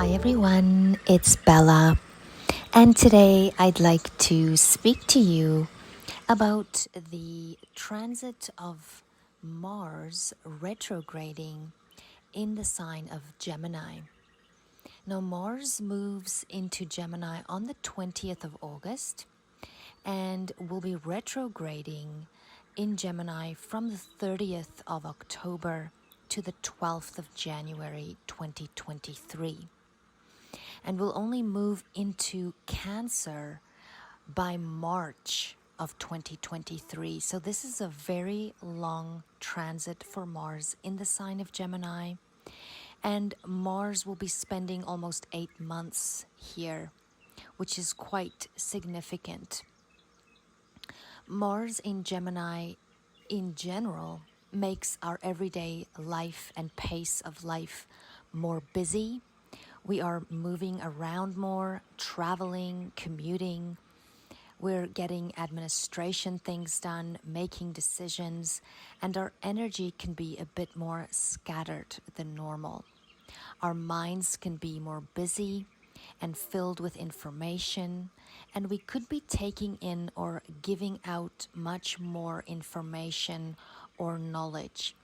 Hi everyone, it's Bella, and today I'd like to speak to you about the transit of Mars retrograding in the sign of Gemini. Now, Mars moves into Gemini on the 20th of August and will be retrograding in Gemini from the 30th of October to the 12th of January 2023, and will only move into Cancer by March of 2023. So this is a very long transit for Mars in the sign of Gemini, and Mars will be spending almost 8 months here, which is quite significant. Mars in Gemini in general makes our everyday life and pace of life more busy. We are moving around more, traveling, commuting. We're getting administration things done, making decisions, and our energy can be a bit more scattered than normal. Our minds can be more busy and filled with information, and we could be taking in or giving out much more information or knowledge.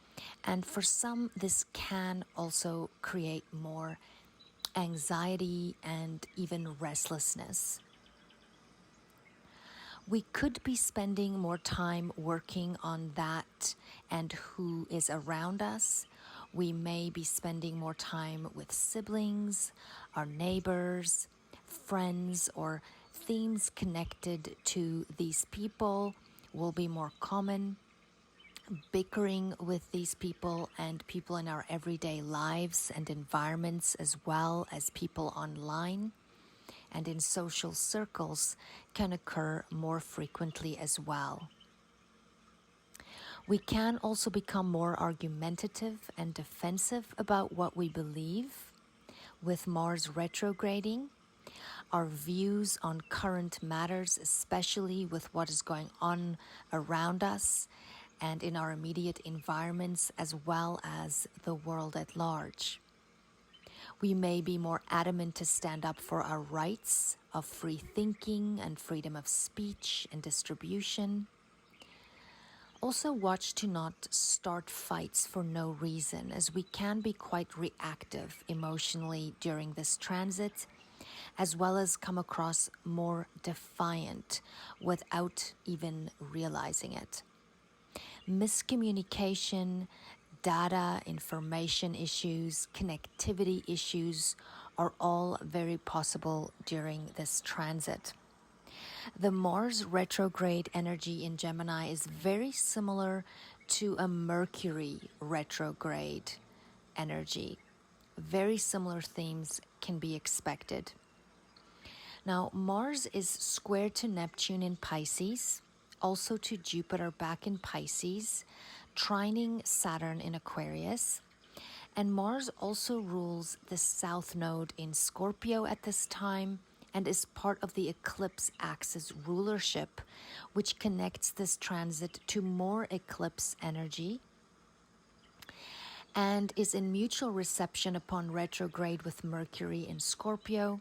And for some, this can also create more anxiety and even restlessness. We could be spending more time working on that and who is around us. We may be spending more time with siblings, our neighbors, friends, or themes connected to these people will be more common. Bickering with these people and people in our everyday lives and environments, as well as people online and in social circles, can occur more frequently as well. We can also become more argumentative and defensive about what we believe with Mars retrograding. Our views on current matters, especially with what is going on around us and in our immediate environments, as well as the world at large. We may be more adamant to stand up for our rights of free thinking and freedom of speech and distribution. Also, watch to not start fights for no reason, as we can be quite reactive emotionally during this transit, as well as come across more defiant without even realizing it. Miscommunication, data, information issues, connectivity issues are all very possible during this transit. The Mars retrograde energy in Gemini is very similar to a Mercury retrograde energy. Very similar themes can be expected. Now, Mars is square to Neptune in Pisces, also to Jupiter back in Pisces, trining Saturn in Aquarius, and Mars also rules the South Node in Scorpio at this time and is part of the eclipse axis rulership, which connects this transit to more eclipse energy and is in mutual reception upon retrograde with Mercury in Scorpio.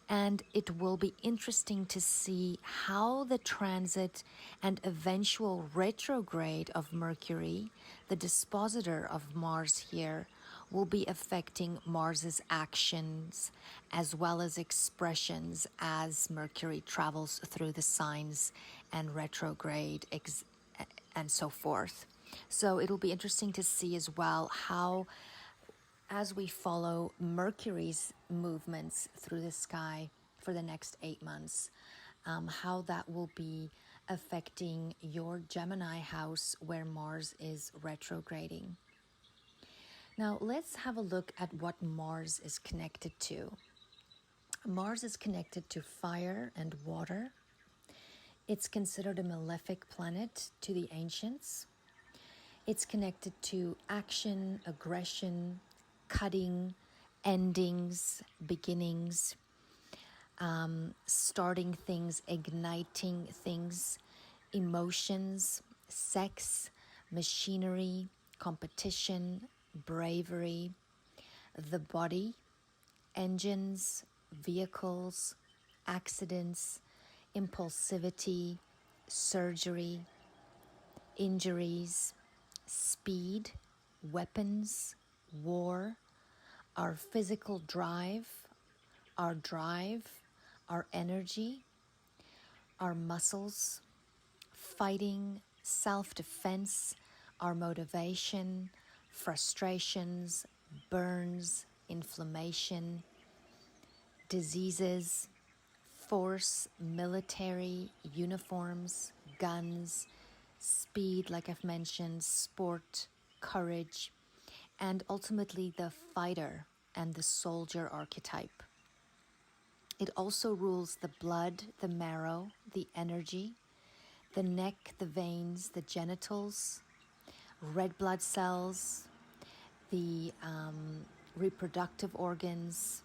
And it will be interesting to see how the transit and eventual retrograde of Mercury, the dispositor of Mars here, will be affecting Mars's actions as well as expressions as Mercury travels through the signs and retrograde and so forth. So it'll be interesting to see as well how, as we follow Mercury's movements through the sky for the next 8 months, how that will be affecting your Gemini house where Mars is retrograding. Now, let's have a look at what Mars is connected to. Mars is connected to fire and water. It's considered a malefic planet to the ancients. It's connected to action, aggression, cutting, endings, beginnings, starting things, igniting things, emotions, sex, machinery, competition, bravery, the body, engines, vehicles, accidents, impulsivity, surgery, injuries, speed, weapons, war, our physical drive, our energy, our muscles, fighting, self-defense, our motivation, frustrations, burns, inflammation, diseases, force, military, uniforms, guns, speed, like I've mentioned, sport, courage, and ultimately the fighter and the soldier archetype. It also rules the blood, the marrow, the energy, the neck, the veins, the genitals, red blood cells, the reproductive organs,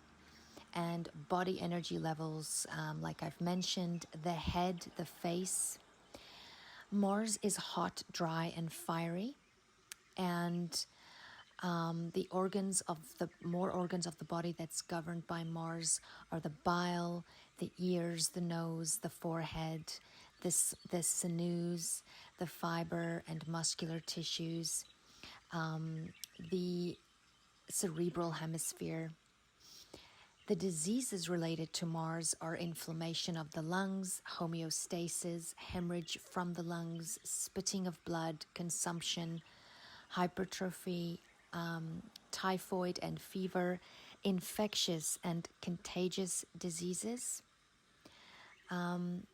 and body energy levels, like I've mentioned, the head, the face. Mars is hot, dry, and fiery, and the more organs of the body that's governed by Mars are the bile, the ears, the nose, the forehead, the sinews, the fiber and muscular tissues, the cerebral hemisphere. The diseases related to Mars are inflammation of the lungs, homeostasis, hemorrhage from the lungs, spitting of blood, consumption, hypertrophy, typhoid and fever, infectious and contagious diseases. And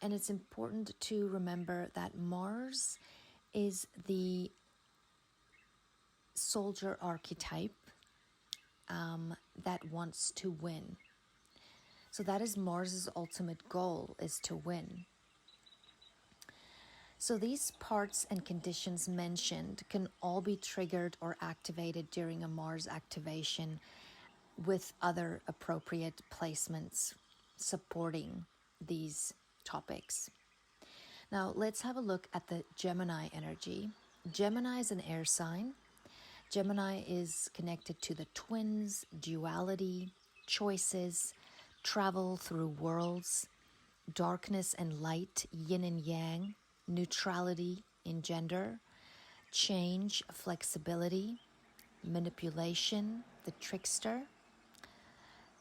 it's important to remember that Mars is the soldier archetype that wants to win. So that is Mars's ultimate goal, is to win. So these parts and conditions mentioned can all be triggered or activated during a Mars activation with other appropriate placements supporting these topics. Now let's have a look at the Gemini energy. Gemini is an air sign. Gemini is connected to the twins, duality, choices, travel through worlds, darkness and light, yin and yang, neutrality in gender, change, flexibility, manipulation, the trickster,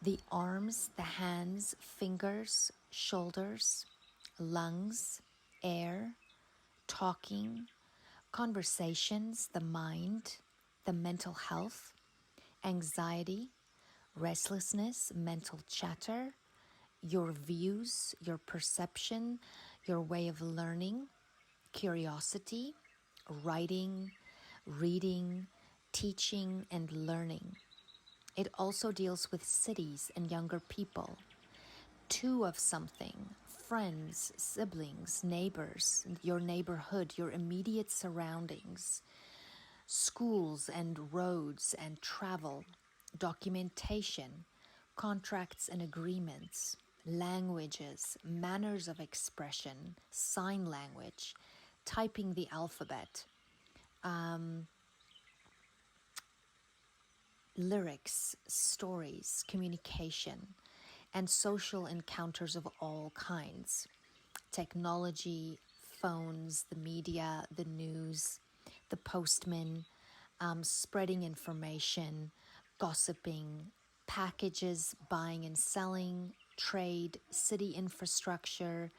the arms, the hands, fingers, shoulders, lungs, air, talking, conversations, the mind, the mental health, anxiety, restlessness, mental chatter, your views, your perception, your way of learning, curiosity, writing, reading, teaching, and learning. It also deals with cities and younger people. Two of something, friends, siblings, neighbors, your neighborhood, your immediate surroundings, schools and roads and travel, documentation, contracts and agreements, languages, manners of expression, sign language, typing the alphabet, lyrics, stories, communication, and social encounters of all kinds. Technology, phones, the media, the news, the postman, spreading information, gossiping, packages, buying and selling, trade, city infrastructure,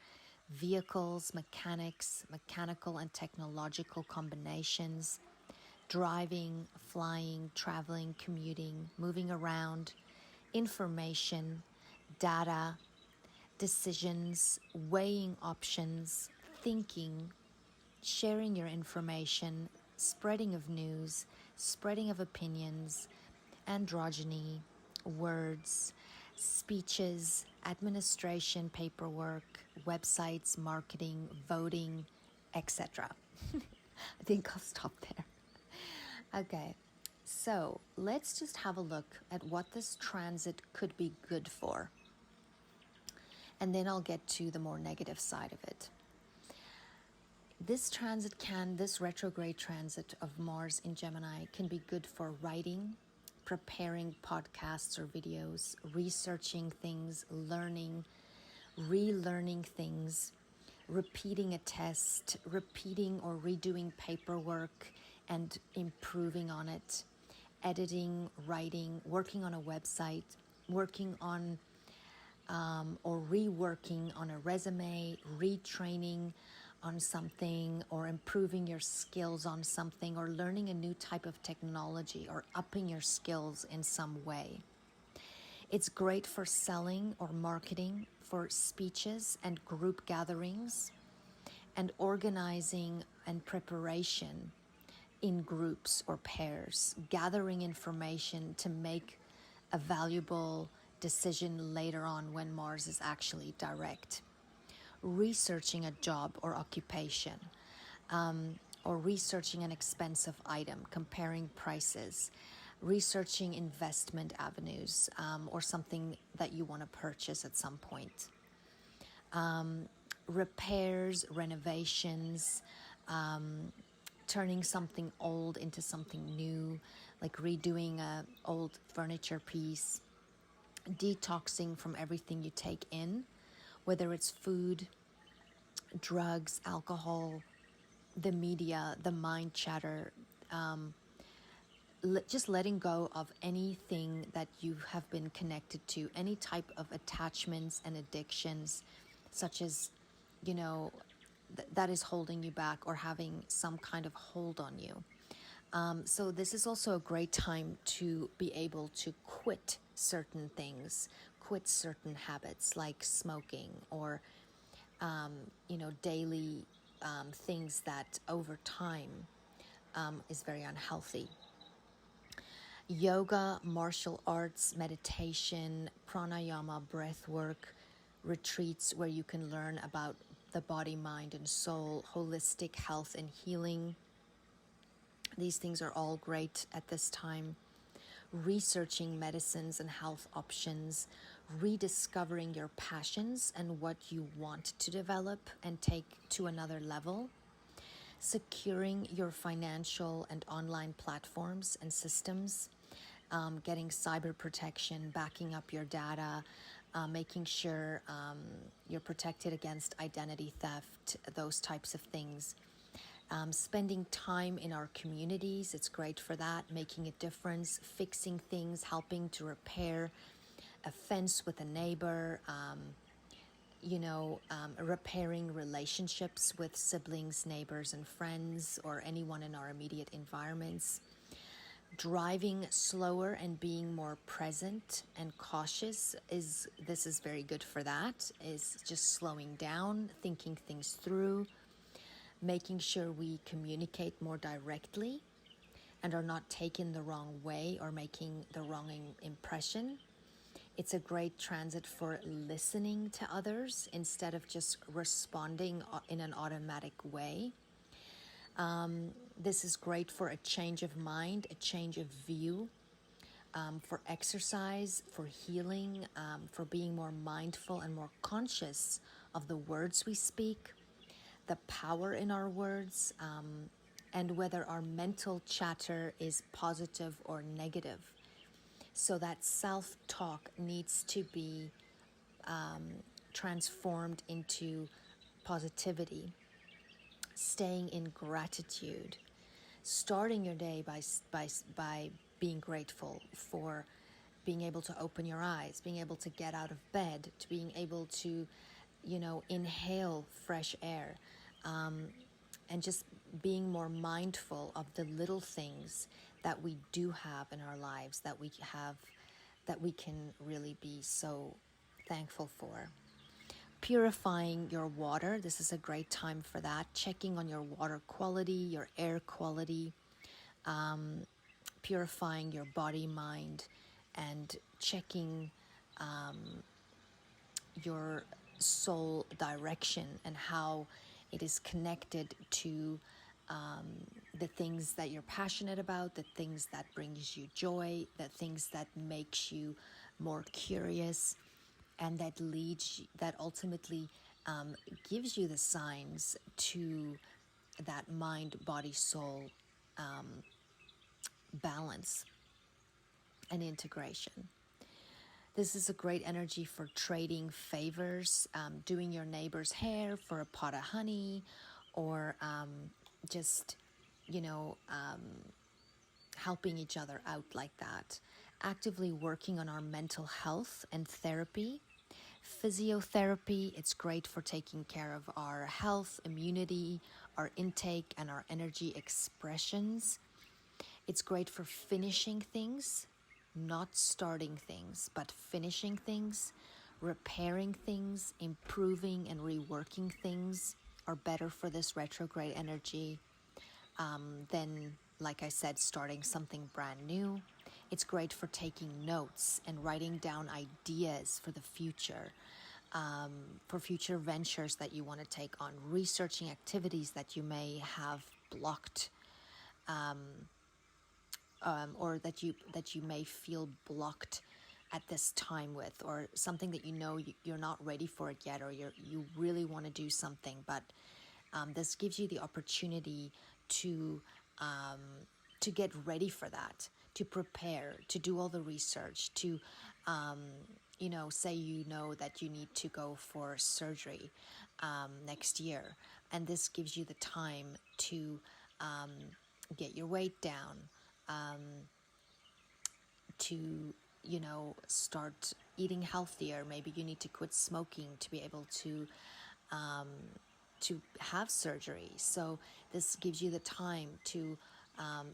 vehicles, mechanics, mechanical and technological combinations, driving, flying, traveling, commuting, moving around, information, data, decisions, weighing options, thinking, sharing your information, spreading of news, spreading of opinions, androgyny, words, speeches, administration, paperwork, websites, marketing, voting, etc. I think I'll stop there. Okay, so let's just have a look at what this transit could be good for. And then I'll get to the more negative side of it. This retrograde transit of Mars in Gemini can be good for writing, preparing podcasts or videos, researching things, learning, relearning things, repeating a test, repeating or redoing paperwork and improving on it, editing, writing, working on a website, working on or reworking on a resume, retraining on something, or improving your skills on something, or learning a new type of technology, or upping your skills in some way. It's great for selling or marketing, for speeches and group gatherings, and organizing and preparation in groups or pairs, gathering information to make a valuable decision later on when Mars is actually direct. Researching a job or occupation, or researching an expensive item, comparing prices, researching investment avenues, or something that you want to purchase at some point. Repairs, renovations, turning something old into something new, like redoing a old furniture piece, detoxing from everything you take in, whether it's food, drugs, alcohol, the media, the mind chatter, just letting go of anything that you have been connected to, any type of attachments and addictions, such as, that is holding you back or having some kind of hold on you. So this is also a great time to be able to quit certain things, quit certain habits like smoking or, daily things that over time is very unhealthy. Yoga, martial arts, meditation, pranayama, breath work, retreats where you can learn about the body, mind, and soul, holistic health and healing. These things are all great at this time. Researching medicines and health options, rediscovering your passions and what you want to develop and take to another level. Securing your financial and online platforms and systems, getting cyber protection, backing up your data, making sure you're protected against identity theft, those types of things. Spending time in our communities, it's great for that, making a difference, fixing things, helping to repair a fence with a neighbor, repairing relationships with siblings, neighbors, and friends, or anyone in our immediate environments. Driving slower and being more present and cautious is very good for that, is just slowing down, thinking things through, making sure we communicate more directly and are not taken the wrong way or making the wrong impression. It's a great transit for listening to others instead of just responding in an automatic way. This is great for a change of mind, a change of view, for exercise, for healing, for being more mindful and more conscious of the words we speak, the power in our words, and whether our mental chatter is positive or negative. So that self-talk needs to be transformed into positivity, staying in gratitude, starting your day by being grateful for being able to open your eyes, being able to get out of bed, to being able to, inhale fresh air, and just being more mindful of the little things that we do have in our lives, that we can really be so thankful for. Purifying your water, this is a great time for that. Checking on your water quality, your air quality, purifying your body, mind, and checking your soul direction and how it is connected to the things that you're passionate about, the things that brings you joy, the things that makes you more curious, and that ultimately gives you the signs to that mind, body, soul balance. and integration. This is a great energy for trading favors, doing your neighbor's hair for a pot of honey, or just, helping each other out like that. Actively working on our mental health and therapy. Physiotherapy, it's great for taking care of our health, immunity, our intake, and our energy expressions. It's great for finishing things, not starting things, but finishing things, repairing things, improving and reworking things are better for this retrograde energy than, like I said, starting something brand new. It's great for taking notes and writing down ideas for the future, for future ventures that you want to take on, researching activities that you may have blocked, or that you may feel blocked at this time with, or something that you're not ready for it yet, or you really want to do something, but this gives you the opportunity to get ready for that, to prepare, to do all the research, to say that you need to go for surgery next year, and this gives you the time to get your weight down, to start eating healthier. Maybe you need to quit smoking to be able to have surgery. So this gives you the time to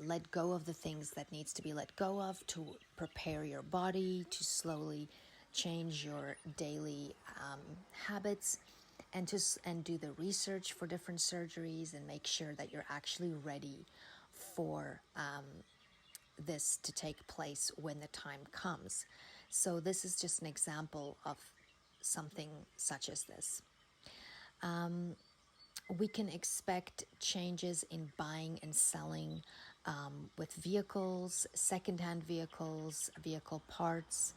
let go of the things that needs to be let go of, to prepare your body, to slowly change your daily habits, and do the research for different surgeries, and make sure that you're actually ready for this to take place when the time comes. So this is just an example of something such as this. We can expect changes in buying and selling with vehicles, secondhand vehicles, vehicle parts,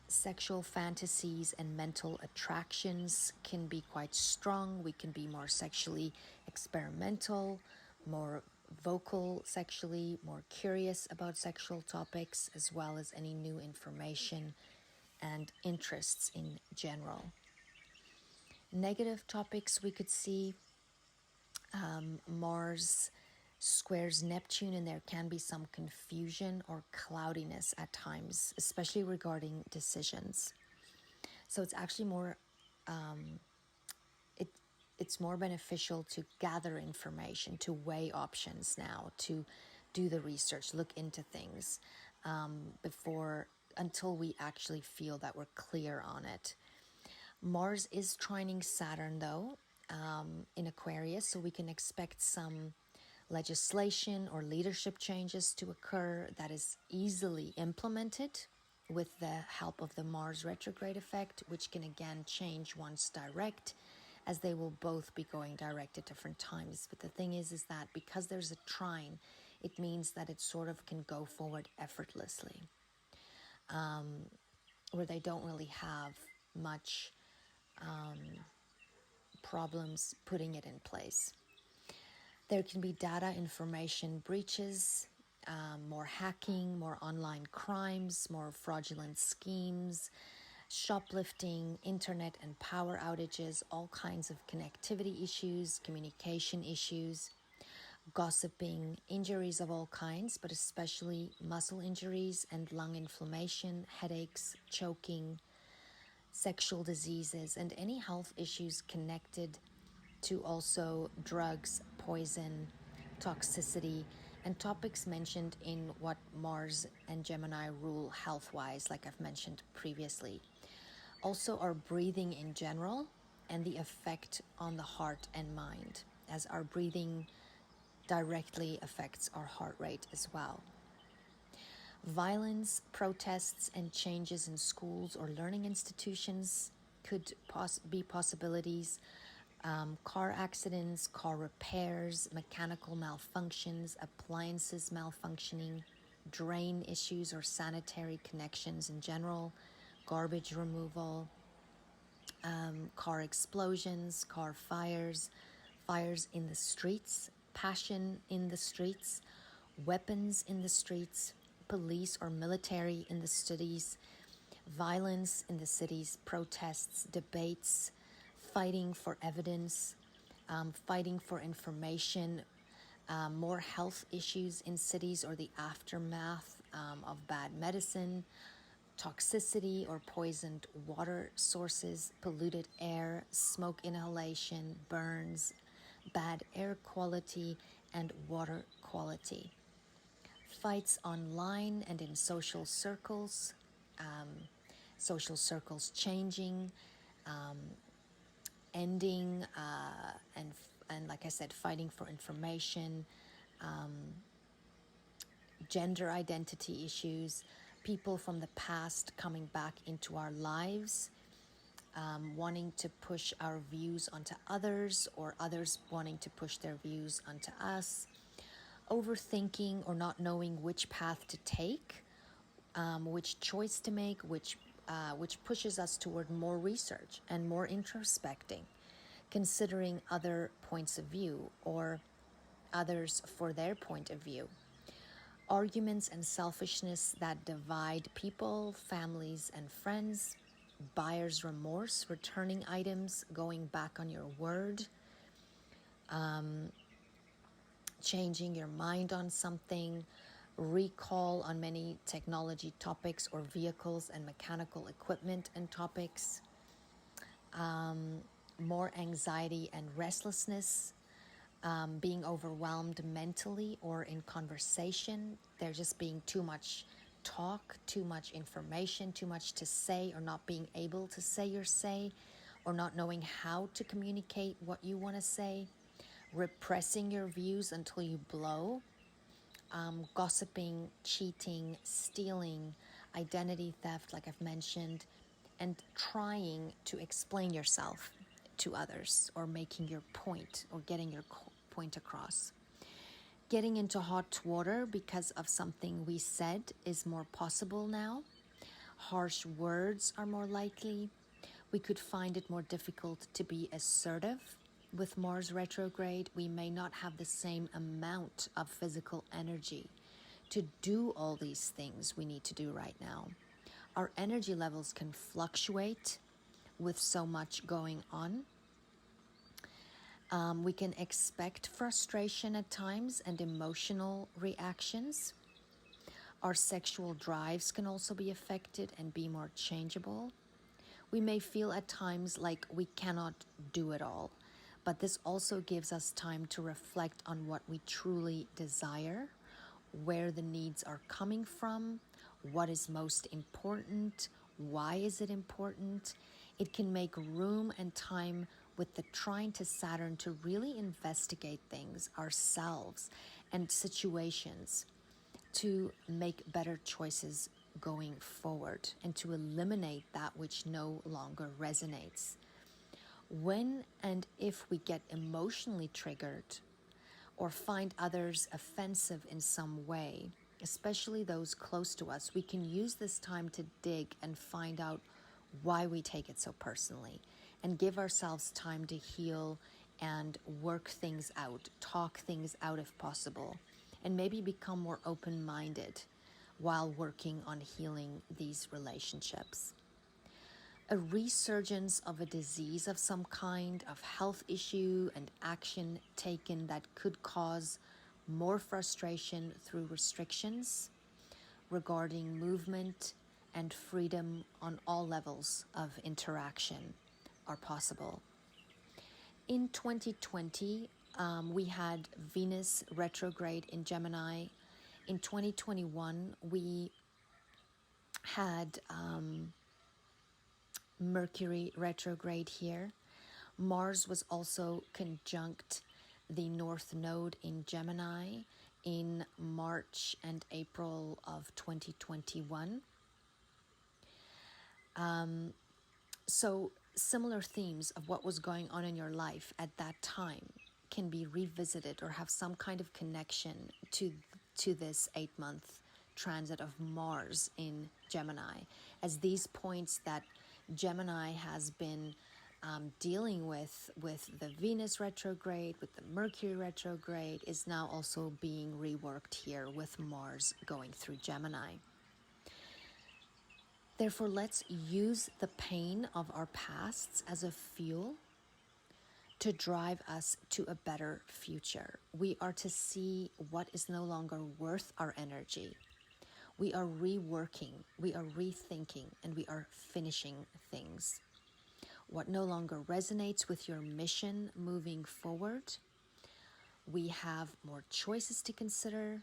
sexual fantasies and mental attractions can be quite strong. We can be more sexually experimental, more vocal sexually, more curious about sexual topics, as well as any new information and interests in general. Negative topics we could see, Mars squares Neptune, and there can be some confusion or cloudiness at times, especially regarding decisions. So it's actually more, it's more beneficial to gather information, to weigh options now, to do the research, look into things until we actually feel that we're clear on it. Mars is trining Saturn, though, in Aquarius, so we can expect some legislation or leadership changes to occur that is easily implemented with the help of the Mars retrograde effect, which can again change one's direct, as they will both be going direct at different times. But the thing is that because there's a trine, it means that it sort of can go forward effortlessly, where they don't really have much problems putting it in place. There can be data information breaches, more hacking, more online crimes, more fraudulent schemes, shoplifting, internet and power outages, all kinds of connectivity issues, communication issues, gossiping, injuries of all kinds, but especially muscle injuries and lung inflammation, headaches, choking, sexual diseases, and any health issues connected to also drugs, poison, toxicity, and topics mentioned in what Mars and Gemini rule health-wise, like I've mentioned previously. Also our breathing in general and the effect on the heart and mind, as our breathing directly affects our heart rate as well. Violence, protests, and changes in schools or learning institutions could be possibilities. Car accidents, car repairs, mechanical malfunctions, appliances malfunctioning, drain issues or sanitary connections in general, garbage removal, car explosions, car fires, fires in the streets, passion in the streets, weapons in the streets, police or military in the cities, violence in the cities, protests, debates, fighting for evidence, fighting for information, more health issues in cities or the aftermath of bad medicine, toxicity or poisoned water sources, polluted air, smoke inhalation, burns, bad air quality, and water quality. Fights online and in social circles changing, ending, and like I said, fighting for information, gender identity issues, people from the past coming back into our lives, wanting to push our views onto others, or others wanting to push their views onto us, overthinking or not knowing which path to take, which choice to make, which pushes us toward more research and more introspecting, considering other points of view or others for their point of view. Arguments and selfishness that divide people, families, and friends, buyer's remorse, returning items, going back on your word, changing your mind on something, recall on many technology topics or vehicles and mechanical equipment and topics, more anxiety and restlessness, being overwhelmed mentally or in conversation. There just being too much talk, too much information, too much to say, or not being able to say your say, or not knowing how to communicate what you want to say, repressing your views until you blow, gossiping, cheating, stealing, identity theft, like I've mentioned, and trying to explain yourself to others, or making your point or getting your point across. Getting into hot water because of something we said is more possible now. Harsh words are more likely. We could find it more difficult to be assertive. With Mars retrograde, we may not have the same amount of physical energy to do all these things we need to do right now. Our energy levels can fluctuate with so much going on. We can expect frustration at times and emotional reactions. Our sexual drives can also be affected and be more changeable. We may feel at times like we cannot do it all, but this also gives us time to reflect on what we truly desire, where the needs are coming from, what is most important, why is it important. It can make room and time with the trine to Saturn to really investigate things ourselves and situations, to make better choices going forward and to eliminate that which no longer resonates. When and if we get emotionally triggered or find others offensive in some way, especially those close to us, we can use this time to dig and find out why we take it so personally, and give ourselves time to heal and work things out, talk things out if possible, and maybe become more open-minded while working on healing these relationships. A resurgence of a disease of some kind, of health issue and action taken that could cause more frustration through restrictions regarding movement and freedom on all levels of interaction are possible. In 2020, we had Venus retrograde in Gemini. In 2021, we had Mercury retrograde here. Mars was also conjunct the North Node in Gemini in March and April of 2021. So similar themes of what was going on in your life at that time can be revisited or have some kind of connection to this 8-month transit of Mars in Gemini, as these points that Gemini has been dealing with the Venus retrograde, with the Mercury retrograde, is now also being reworked here with Mars going through Gemini. Therefore, let's use the pain of our pasts as a fuel to drive us to a better future. We are to see what is no longer worth our energy. We are reworking, we are rethinking, and we are finishing things. What no longer resonates with your mission moving forward. We have more choices to consider.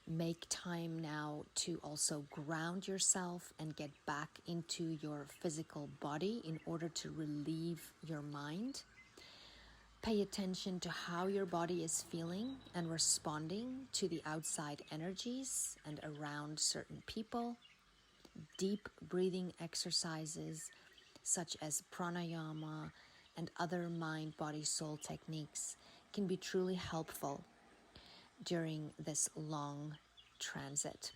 Make time now to also ground yourself and get back into your physical body in order to relieve your mind. Pay attention to how your body is feeling and responding to the outside energies and around certain people. Deep breathing exercises such as pranayama and other mind, body, soul techniques can be truly helpful during this long transit.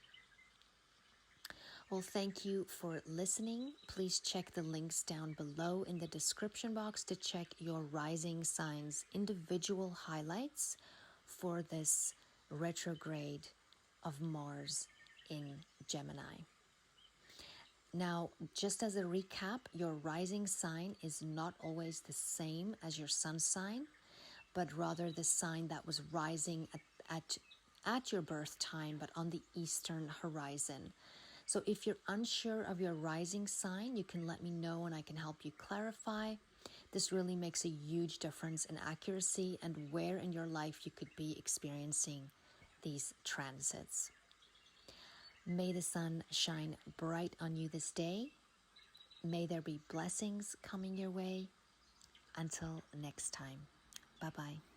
Well, thank you for listening. Please check the links down below in the description box to check your rising signs individual highlights for this retrograde of Mars in Gemini. Now, just as a recap, your rising sign is not always the same as your sun sign, but rather the sign that was rising at your birth time, but on the eastern horizon. So if you're unsure of your rising sign, you can let me know and I can help you clarify. This really makes a huge difference in accuracy and where in your life you could be experiencing these transits. May the sun shine bright on you this day. May there be blessings coming your way. Until next time. Bye-bye.